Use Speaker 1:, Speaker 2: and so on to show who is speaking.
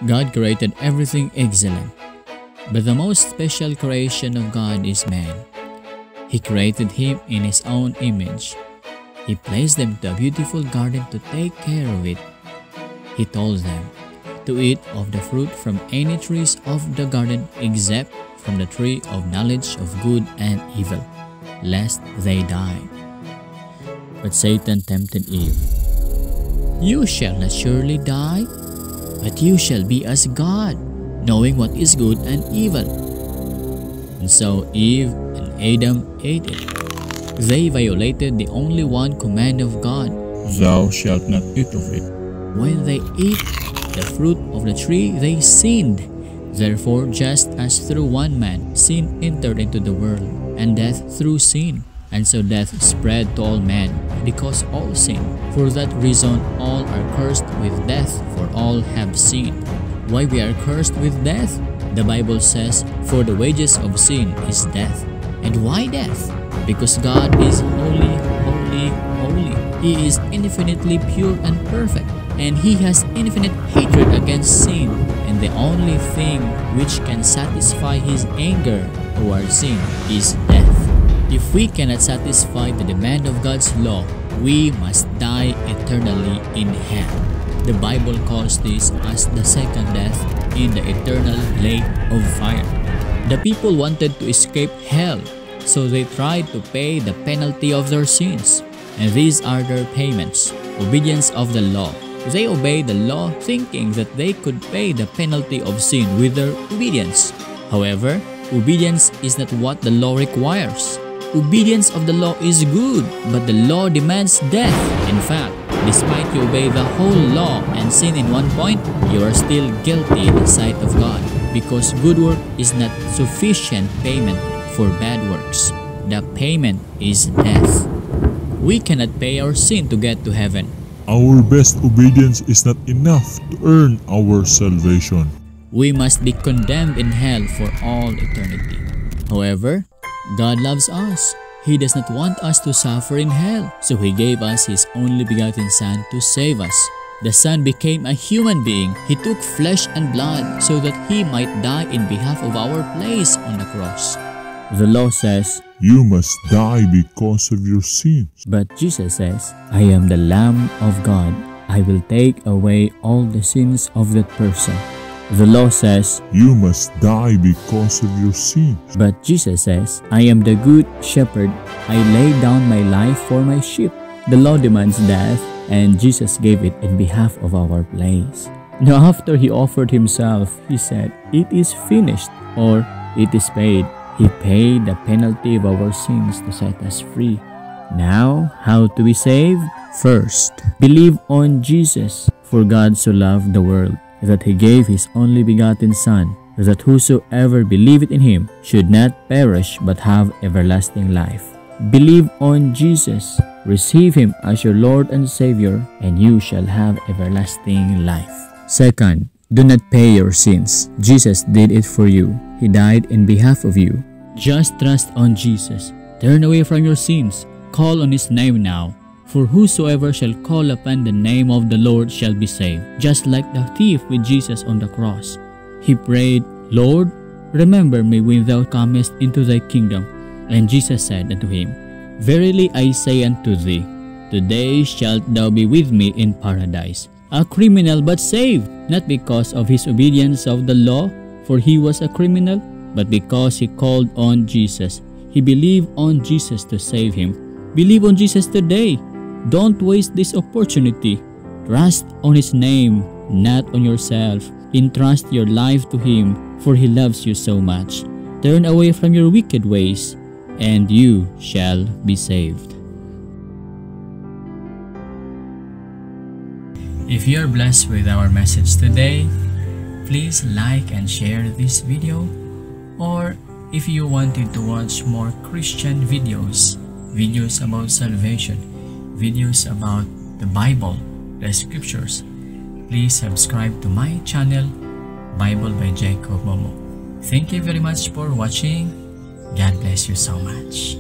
Speaker 1: God created everything excellent, but the most special creation of God is man. He created him in his own image. He placed them to a beautiful garden to take care of it. He told them to eat of the fruit from any trees of the garden except from the tree of knowledge of good and evil, lest they die. But Satan tempted Eve. You shall not surely die, but you shall be as God, knowing what is good and evil. And so Eve and Adam ate it. They violated the only one command of God.
Speaker 2: Thou shalt not eat of it.
Speaker 1: When they ate the fruit of the tree, they sinned. Therefore, just as through one man sin entered into the world, and death through sin, and so death spread to all men, because all sinned. For that reason all are cursed with death, for all have sinned. Why we are cursed with death? The Bible says, for the wages of sin is death. And why death? Because God is holy, holy, holy. He is infinitely pure and perfect, and He has infinite hatred against sin, and the only thing which can satisfy His anger towards sin is death. If we cannot satisfy the demand of God's law, we must die eternally in hell. The Bible calls this as the second death in the eternal lake of fire. The people wanted to escape hell, so they tried to pay the penalty of their sins. And these are their payments: obedience of the law. They obeyed the law thinking that they could pay the penalty of sin with their obedience. However, obedience is not what the law requires. Obedience of the law is good, but the law demands death. In fact, despite you obey the whole law and sin in one point, you are still guilty in the sight of God, because good work is not sufficient payment for bad works. The payment is death. We cannot pay our sin to get to heaven.
Speaker 2: Our best obedience is not enough to earn our salvation.
Speaker 1: We must be condemned in hell for all eternity. However, God loves us. He does not want us to suffer in hell, so He gave us His only begotten Son to save us. The Son became a human being. He took flesh and blood so that He might die in behalf of our place on the cross. The law says,
Speaker 2: you must die because of your sins.
Speaker 1: But Jesus says, I am the Lamb of God. I will take away all the sins of that person. The law says,
Speaker 2: you must die because of your sins.
Speaker 1: But Jesus says, I am the good shepherd. I lay down my life for my sheep. The law demands death, and Jesus gave it in behalf of our place. Now after He offered Himself, He said, it is finished, or it is paid. He paid the penalty of our sins to set us free. Now, how to be saved? First, believe on Jesus. For God so loved the world, that He gave His only begotten Son, that whosoever believeth in Him should not perish but have everlasting life. Believe on Jesus. Receive Him as your Lord and Savior, and you shall have everlasting life. Second, do not pay your sins. Jesus did it for you. He died in behalf of you. Just trust on Jesus. Turn away from your sins. Call on His name now. For whosoever shall call upon the name of the Lord shall be saved. Just like the thief with Jesus on the cross. He prayed, Lord, remember me when Thou comest into Thy kingdom. And Jesus said unto him, Verily I say unto thee, today shalt thou be with me in paradise. A criminal but saved, not because of his obedience of the law, for he was a criminal, but because he called on Jesus. He believed on Jesus to save him. Believe on Jesus today. Don't waste this opportunity. Trust on His name, not on yourself. Entrust your life to Him, for He loves you so much. Turn away from your wicked ways, and you shall be saved. If you are blessed with our message today, please like and share this video. Or if you wanted to watch more Christian videos about salvation, videos about the Bible, the scriptures, please subscribe to my channel, Bible by Jay-cob. Thank you very much for watching. God bless you so much.